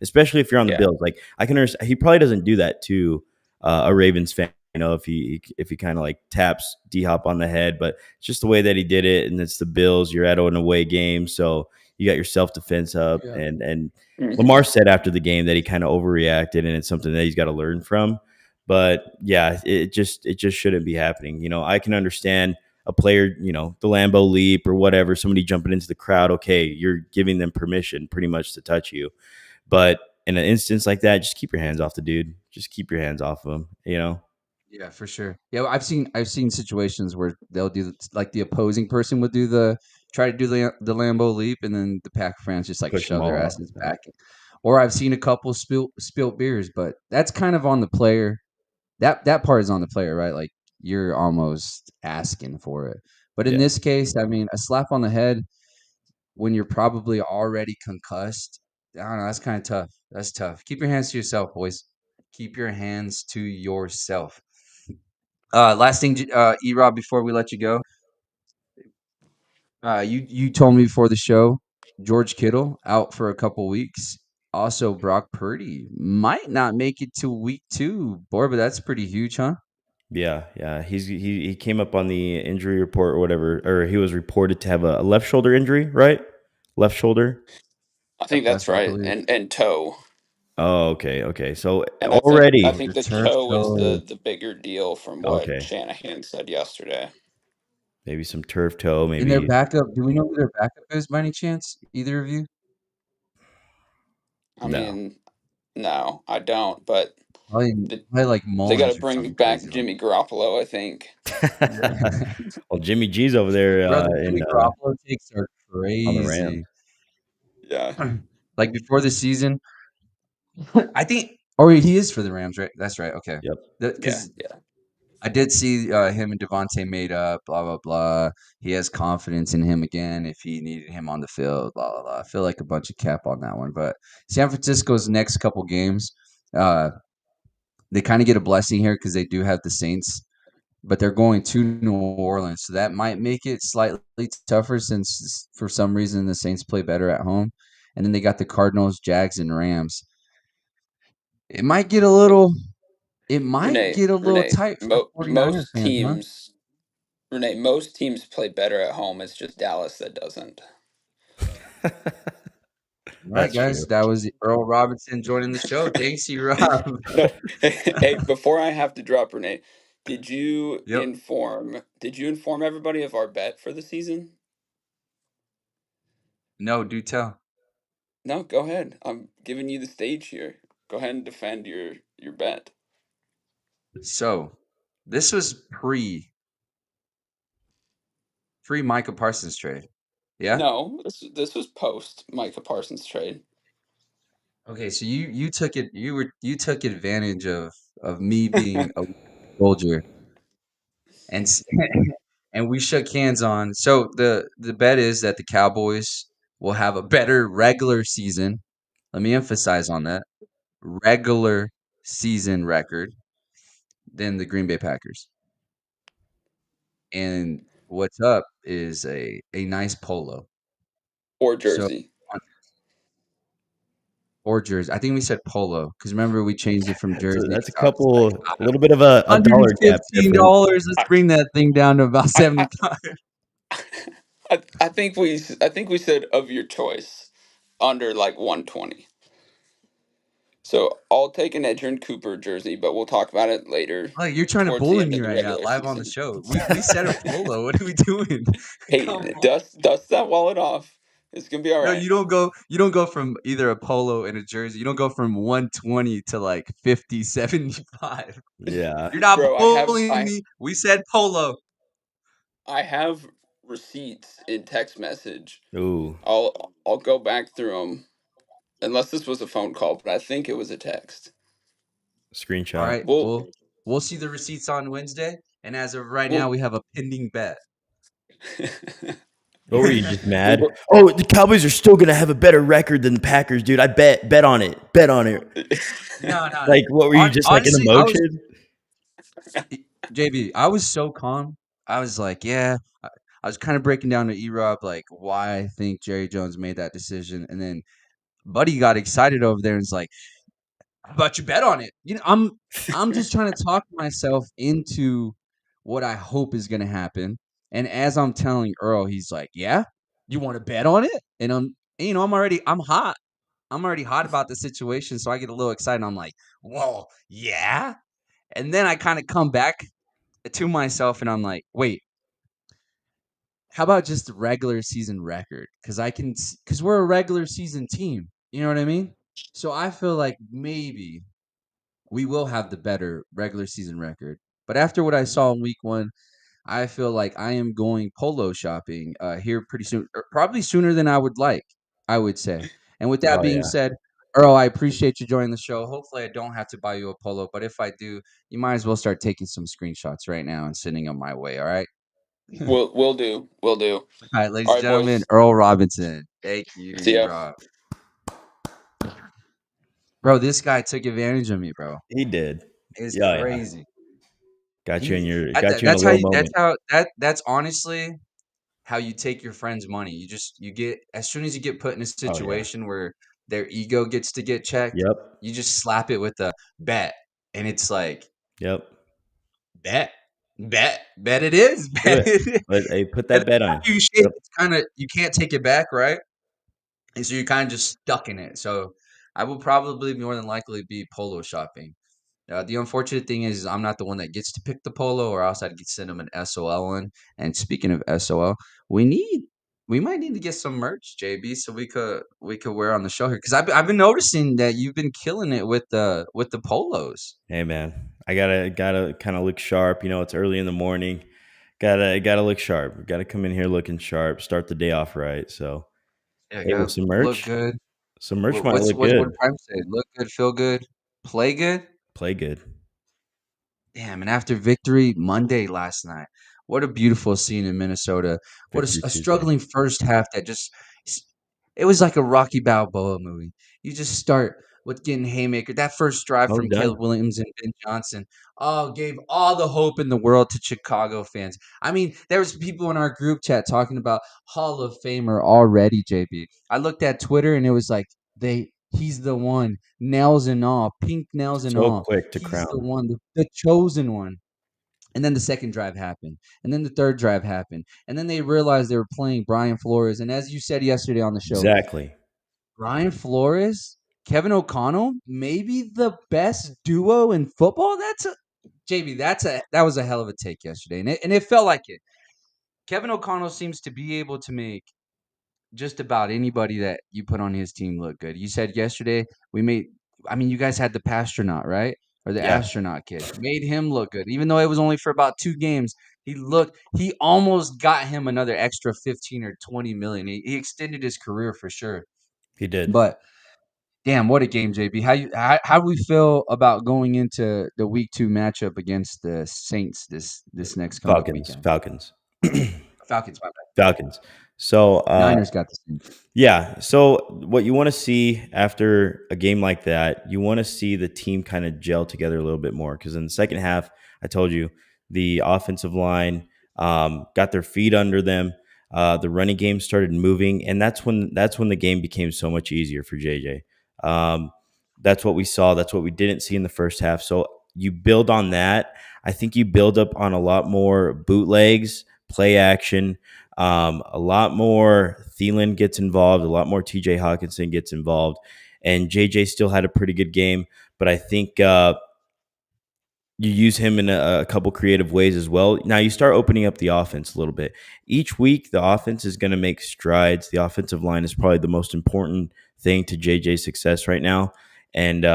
especially if you're on the Yeah. Bills. Like I can understand he probably doesn't do that to a Ravens fan. If he kind of like taps D Hop on the head, but it's just the way that he did it, and it's the Bills. You're at an away game, so you got your self defense up, yeah, and Hmm. Lamar said after the game that he kind of overreacted, and it's something that he's got to learn from. But yeah, it just shouldn't be happening. I can understand a player, the Lambeau leap or whatever, somebody jumping into the crowd. Okay, you're giving them permission pretty much to touch you, but in an instance like that, just keep your hands off the dude. Just keep your hands off of him. yeah, for sure. Yeah, well, I've seen situations where they'll do like the opposing person would do the try to do the Lambo leap, and then the Pack fans just like Push them shove their all asses off. back. Or I've seen a couple spilt beers, but that's kind of on the player. That part is on the player, right? Like you're almost asking for it. But in Yeah. this case, I mean, a slap on the head when you're probably already concussed, I don't know, that's kind of tough. That's tough. Keep your hands to yourself, boys. Keep your hands to yourself. Last thing, E-Rob, before we let you go, you told me before the show, George Kittle out for a couple weeks. Also, Brock Purdy might not make it to week 2. Boy, but that's pretty huge, huh? Yeah, yeah. He came up on the injury report or whatever, or he was reported to have a left shoulder injury, right? Left shoulder. I Yep, think that's that's what I right. believe. And toe. Oh, okay, okay. So And I already, think The the turf toe is toe. the bigger deal from what okay, Shanahan said yesterday. maybe some turf toe, In their maybe backup, do we know who their backup is by any chance? Either of you? I no. mean, no, I don't. But Probably, the, probably like they got to Mullins or bring something back crazy like Jimmy Garoppolo. I think. that. Well, Jimmy G's over there Bro, the in Jimmy Garoppolo takes are on the crazy. Rams. Yeah. Like before the season, I think, or he is for the Rams, right? That's right. Okay, Yep. Yeah. because Yeah. I did see him and Devontae made up. Blah blah blah. He has confidence in him again if he needed him on the field. Blah blah blah. I feel like a bunch of cap on that one, but San Francisco's next couple games, uh, they kind of get a blessing here because they do have the Saints, but they're going to New Orleans, so that might make it slightly tougher since for some reason the Saints play better at home. And then they got the Cardinals, Jags, and Rams. It might get a little it might get a little Renee, tight for 49er most fans, huh? teams, Renee, most teams play better at home. It's just Dallas that doesn't. All right, That's true. guys, that was Earl Robinson joining the show. Thanks, you, Rob. No, hey, before I have to drop Renee, Yep. did you inform everybody of our bet for the season? No, do tell. No, go ahead. I'm giving you the stage here. Go ahead and defend your bet. So, this was pre Micah Parsons trade. Yeah. No, this was post Micah Parsons trade. Okay, so you took it. You took advantage of me being a soldier and and we shook hands on. So the bet is that the Cowboys will have a better regular season. Let me emphasize on that regular season record than the Green Bay Packers. And what's up is a nice polo. Or So jersey. or jersey. I think we said polo because remember we changed it from So jersey. that's a So I was like, a little bit of a dollar gap difference. $115. Let's I, bring that thing down to about 75. I think we said of your choice under like 120. So I'll take an Edgerrin Cooper jersey, but we'll talk about it later Like you're trying to towards the bully end me of the right now, regular live on the season. show. We said a polo. What are we doing? Hey, Come on. dust that wallet off. It's gonna be all No, right. you don't go from either a polo and a jersey. You don't go from 120 to like 50, 75. Yeah. You're not Bro, bullying me. We said polo. I have receipts in text message. Ooh, I'll go back through them unless this was a phone call, but I think it was a text. All screenshot. right. Well, We'll see the receipts on Wednesday. And as of right now, well, we have a pending bet. What were you just mad? well, Oh, the Cowboys are still gonna have a better record than the Packers, dude. I bet on it. Bet on it. No, no, no. Like, what were you just like in Honestly, emotion? JB, I was so calm. I was like, yeah. I was kind of breaking down to E-Rob like why I think Jerry Jones made that decision, and then Buddy got excited over there and was like, "How about you bet on it?" I'm just trying to talk myself into what I hope is going to happen. And as I'm telling Earl, he's like, "Yeah, you want to bet on it?" And I'm hot. I'm already hot about the situation, so I get a little excited. I'm like, "Well, yeah." And then I kind of come back to myself, and I'm like, "Wait, how about just the regular season record? Because we're a regular season team. You know what I mean? So I feel like maybe we will have the better regular season record. But after what I saw in week one, I feel like I am going polo shopping here pretty soon, probably sooner than I would like, I would say. And with that Oh being yeah. said, Earl, I appreciate you joining the show. Hopefully, I don't have to buy you a polo, but if I do, you might as well start taking some screenshots right now and sending them my way. All right. we'll do. We'll do. All right, ladies All and right, gentlemen, boys. Earl Robinson. Thank you, See ya. E-Rob. Bro, this guy took advantage of me, bro. He did. It's Yeah, yeah. crazy. Got you in a That's how low you moment. that's honestly how you take your friend's money. You get as soon as you get put in a Oh yeah. situation where their ego gets to get checked, Yep. you just slap it with a bet. And it's like, Yep. bet, bet it is, Do bet it. it is. Hey, put And that bet on. after you shake, Yep. it's kinda you can't take it back, right? And so you're kind of just stuck in it. So I will probably more than likely be polo shopping. The unfortunate thing is I'm not the one that gets to pick the polo, or else I'd send them an SOL one. And speaking of SOL, we need we might need to get some merch, JB, so we could wear on the show here because I've been noticing that you've been killing it with the polos. Hey man, I gotta kind of look sharp. You know, it's early in the morning. Gotta look sharp. Gotta come in here looking sharp. Start the day off right. So Yeah, hey, with gotta look good. some merch might What's look good. what Prime say? Look good, feel good, play good. Play good. Damn, and after victory Monday last night, what a beautiful scene in Minnesota. What Victory a Tuesday. struggling first half that just it was like a Rocky Balboa movie. You just start with getting haymaker. That first drive Oh, from done. Caleb Williams and Ben Johnson, gave all the hope in the world to Chicago fans. I mean, there was people in our group chat talking about Hall of Famer already, JB. I looked at Twitter and it was like he's the one, nails and all, pink nails and So all. quick to He's the crown. one, the chosen one. And then the second drive happened. And then the third drive happened. And then they realized they were playing Brian Flores. And as you said yesterday on the show, Exactly. Brian Flores, Kevin O'Connell, maybe the best duo in football. JB. That was a hell of a take yesterday, and it felt like it. Kevin O'Connell seems to be able to make just about anybody that you put on his team look good. You said yesterday we made. I mean, you guys had the Pastronaut, right? Or the Yeah, astronaut kid made him look good, even though it was only for about 2 games. He almost got him another extra 15 or 20 million. He extended his career for sure. he did. But damn, what a game, JB. How do we feel about going into the week 2 matchup against the Saints this next coming weekend? Falcons. Falcons, my bad. Falcons. So Niners got the Saints. yeah. So what you want to see after a game like that, you want to see the team kind of gel together a little bit more because in the second half, I told you the offensive line got their feet under them. The running game started moving, and that's when the game became so much easier for JJ. That's what we saw. That's what we didn't see in the first half. So you build on that. I think you build up on a lot more bootlegs, play action, a lot more Thielen gets involved, a lot more TJ Hawkinson gets involved, and JJ still had a pretty good game. But I think you use him in a couple creative ways as well. Now you start opening up the offense a little bit. Each week, the offense is going to make strides. The offensive line is probably the most important thing to JJ's success right now. And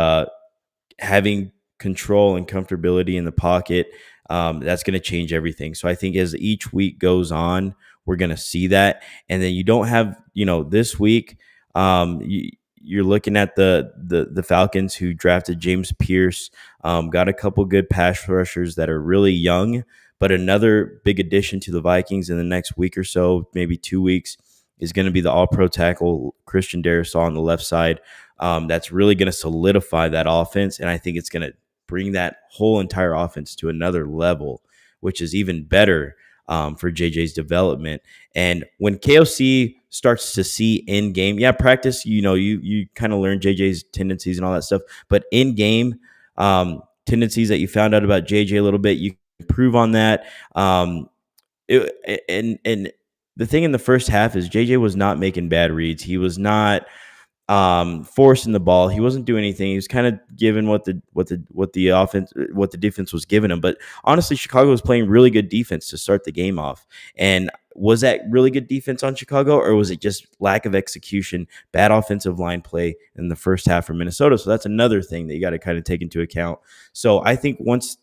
having control and comfortability in the pocket, that's going to change everything. So I think as each week goes on, we're going to see that. And then you don't have, this week, you're looking at the Falcons who drafted James Pierce, got a couple good pass rushers that are really young, but another big addition to the Vikings in the next week or so, maybe 2 weeks, is going to be the all-pro tackle Christian Darrisaw on the left side. That's really going to solidify that offense, and I think it's going to bring that whole entire offense to another level, which is even better for JJ's development. And when KOC starts to see in game, practice, you kind of learn JJ's tendencies and all that stuff, but in game tendencies that you found out about JJ a little bit, you improve on that. And the thing in the first half is JJ was not making bad reads. He was not forcing the ball. He wasn't doing anything. He was kind of given what the defense was giving him. But honestly, Chicago was playing really good defense to start the game off. And was that really good defense on Chicago, or was it just lack of execution, bad offensive line play in the first half for Minnesota? So that's another thing that you got to kind of take into account. So I think once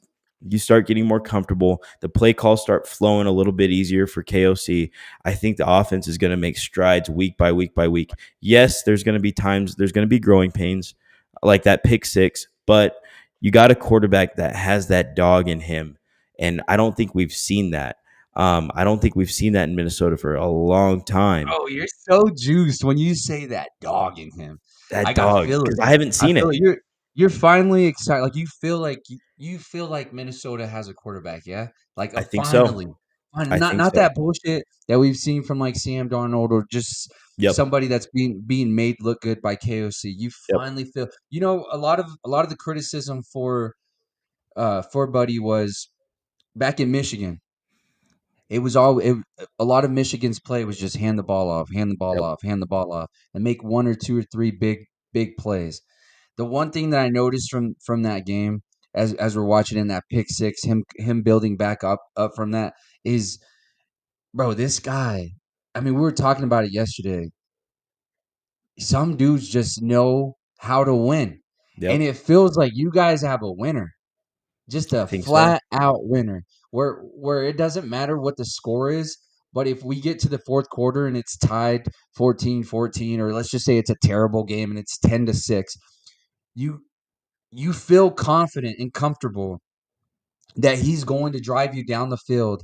you start getting more comfortable, the play calls start flowing a little bit easier for KOC, I think the offense is going to make strides week by week by week. Yes, there's going to be times, there's going to be growing pains like that pick six, but you got a quarterback that has that dog in him. And I don't think we've seen that. I don't think we've seen that in Minnesota for a long time. Oh, you're so juiced when you say that dog in him. That I dog, feel it. because I haven't I seen feel it. it. You're finally excited. Like you feel like Minnesota has a quarterback, yeah? Like I think finally. so. I Not think not so. that bullshit that we've seen from like Sam Darnold or just Yep. somebody that's being made look good by KOC. You Yep. finally feel a lot of the criticism for Buddy was back in Michigan. It was a lot of Michigan's play was just hand the ball off, hand the ball Yep. off, hand the ball off, and make one or two or three big plays. The one thing that I noticed from that game as we're watching in that pick six, him building back up from that is, bro, this guy. I mean, we were talking about it yesterday. Some dudes just know how to win, and Yep. it feels like you guys have a winner. Just I a think so. flat out winner where it doesn't matter what the score is, but if we get to the fourth quarter and it's tied 14-14, or let's just say it's a terrible game and it's 10-6, you you feel confident and comfortable that he's going to drive you down the field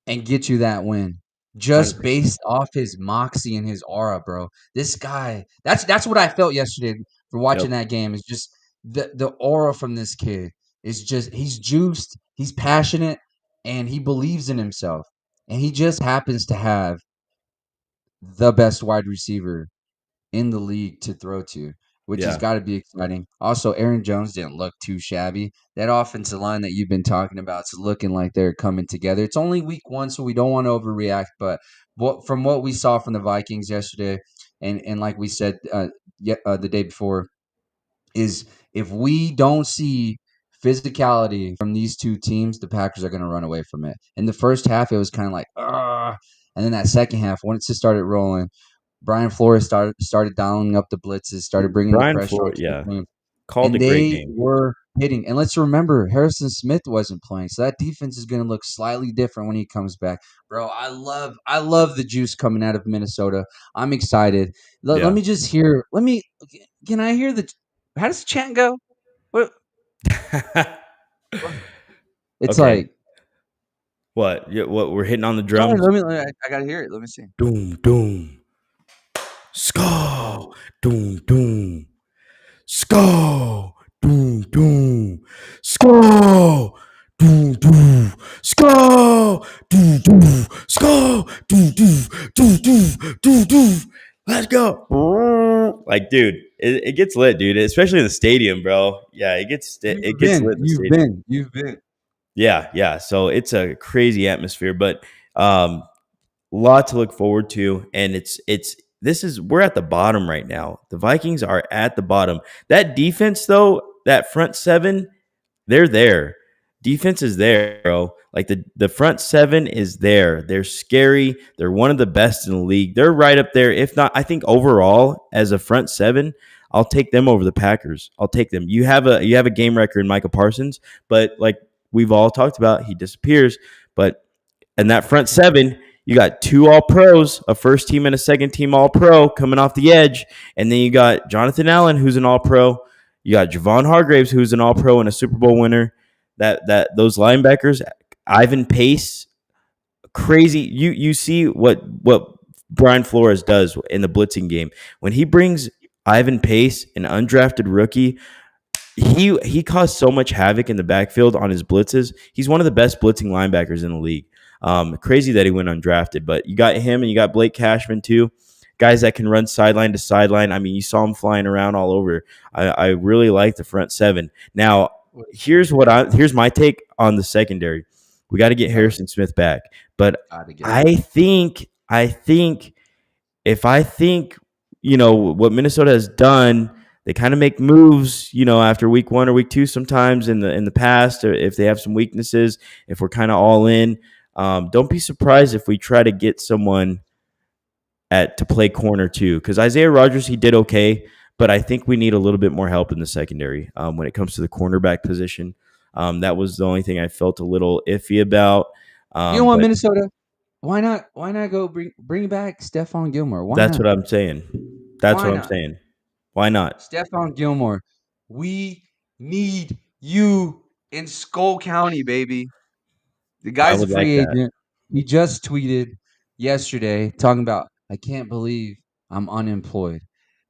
and get you that win. Just 100%. based off his moxie and his aura, bro. This guy, that's what I felt yesterday for watching Yep. that game. Is just the aura from this kid is just he's juiced, he's passionate, and he believes in himself. And he just happens to have the best wide receiver in the league to throw to, which has Yeah. got to be exciting. Also, Aaron Jones didn't look too shabby. That offensive line that you've been talking about is looking like they're coming together. It's only week one, so we don't want to overreact. But from what we saw from the Vikings yesterday, and like we said the day before, is if we don't see physicality from these two teams, the Packers are going to run away from it. In the first half, it was kind of like, and then that second half, once it started rolling, Brian Flores started dialing up the blitzes, started bringing the Brian pressure Floyd, onto the yeah, team, called a and great they game. were hitting. And let's remember, Harrison Smith wasn't playing, so that defense is going to look slightly different when he comes back. Bro, I love the juice coming out of Minnesota. I'm excited. Let Yeah. me just hear. Can I hear the? How does the chant go? What? It's Okay. like. What? Yeah, what? We're hitting on the Yeah, drums. I gotta hear it. Let me see. Doom, doom. Skull. Oh, Doom, doom. Skull. Doom, doom. Skull. Doom, doom. Skull. do do score, do. Let's go. Like, dude, it gets lit, dude. Especially in the stadium, bro. Yeah, it gets lit in the stadium. You've been. Yeah, yeah. So it's a crazy atmosphere, but um, lot to look forward to, and it's this is we're at the bottom right now. The Vikings are at the bottom. That defense, though, that front seven, they're there. Defense is there, bro. Like the front seven is there. They're scary. They're one of the best in the league. They're right up there. If not, I think overall as a front seven, I'll take them over the Packers. I'll take them. You have a game record in Micah Parsons, but like we've all talked about, he disappears. But in that front seven, you got two all pros, a first team and a second team all pro coming off the edge. And then you got Jonathan Allen, who's an all pro. You got Javon Hargraves, who's an all pro and a Super Bowl winner. That those linebackers, Ivan Pace, crazy. You see what Brian Flores does in the blitzing game. When he brings Ivan Pace, an undrafted rookie, he caused so much havoc in the backfield on his blitzes. He's one of the best blitzing linebackers in the league. Crazy that he went undrafted, but you got him and you got Blake Cashman too. Guys that can run sideline to sideline. I mean, you saw him flying around all over. I really like the front seven. Now, here's my take on the secondary. We got to get Harrison Smith back, but Gotta get I think if I think, what Minnesota has done, they kind of make moves, after week 1 or week 2 sometimes in the past, or if they have some weaknesses, if we're kind of all in. Don't be surprised if we try to get someone to play corner too, because Isaiah Rodgers, he did okay, but I think we need a little bit more help in the secondary when it comes to the cornerback position. That was the only thing I felt a little iffy about. You know what, But Minnesota? Why not? Why not go bring back Stephon Gilmore? Why that's not? what I'm saying. That's Why what I'm not? saying. Why not? Stephon Gilmore. We need you in Skull County, baby. The I guy's a would like free that. agent. He just tweeted yesterday talking about, I can't believe I'm unemployed.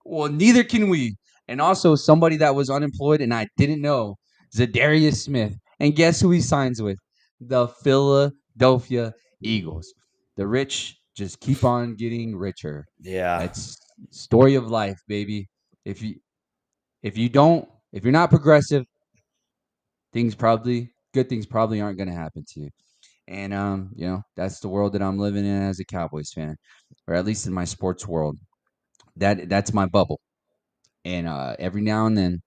Well, neither can we. And also, somebody that was unemployed and I didn't know, Zadarius Smith. And guess who he signs with? The Philadelphia Eagles. The rich just keep on getting richer. Yeah. That's story of life, baby. If you if you're not progressive, good things probably aren't going to happen to you. And that's the world that I'm living in as a Cowboys fan, or at least in my sports world. That's my bubble. And every now and then,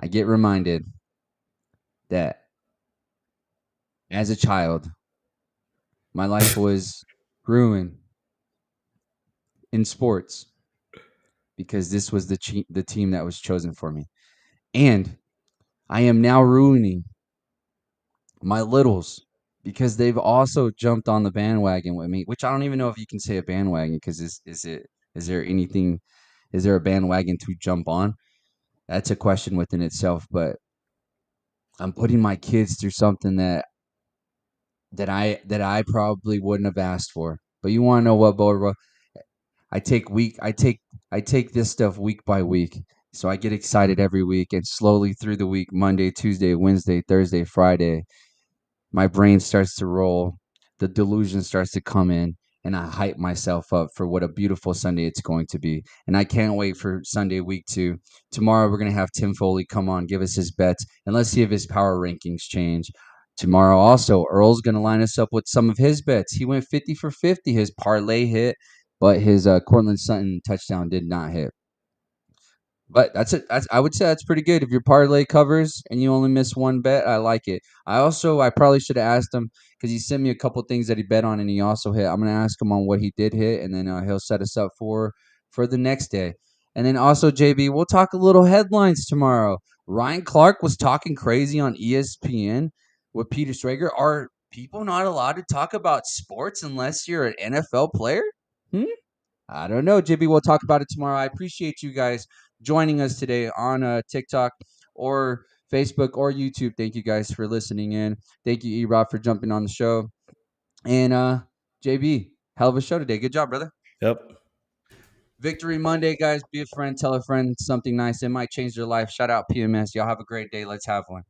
I get reminded that as a child, my life was ruined in sports because this was the team that was chosen for me, and I am now ruining my littles because they've also jumped on the bandwagon with me. Which I don't even know if you can say a bandwagon, because is there anything? Is there a bandwagon to jump on? That's a question within itself. But I'm putting my kids through something that I probably wouldn't have asked for. But you want to know what, Borba? I take week I take this stuff week by week. So I get excited every week, and slowly through the week, Monday, Tuesday, Wednesday, Thursday, Friday, my brain starts to roll, the delusion starts to come in, and I hype myself up for what a beautiful Sunday it's going to be. And I can't wait for Sunday week 2. Tomorrow we're going to have Tim Foley come on, give us his bets, and let's see if his power rankings change. Tomorrow also, Earl's going to line us up with some of his bets. He went 50 for 50. His parlay hit, but his Cortland Sutton touchdown did not hit. But that's it. I would say that's pretty good. If your parlay covers and you only miss one bet, I like it. I probably should have asked him, because he sent me a couple things that he bet on and he also hit. I'm gonna ask him on what he did hit, and then he'll set us up for the next day. And then also, JB, we'll talk a little headlines tomorrow. Ryan Clark was talking crazy on ESPN with Peter Schrager. Are people not allowed to talk about sports unless you're an NFL player? Hmm? I don't know, JB. We'll talk about it tomorrow. I appreciate you guys joining us today on TikTok or Facebook or YouTube. Thank you guys for listening in. Thank you, E-Rob, for jumping on the show. And JB, hell of a show today. Good job, brother. Yep. Victory Monday, guys. Be a friend. Tell a friend something nice. It might change their life. Shout out PMS. Y'all have a great day. Let's have one.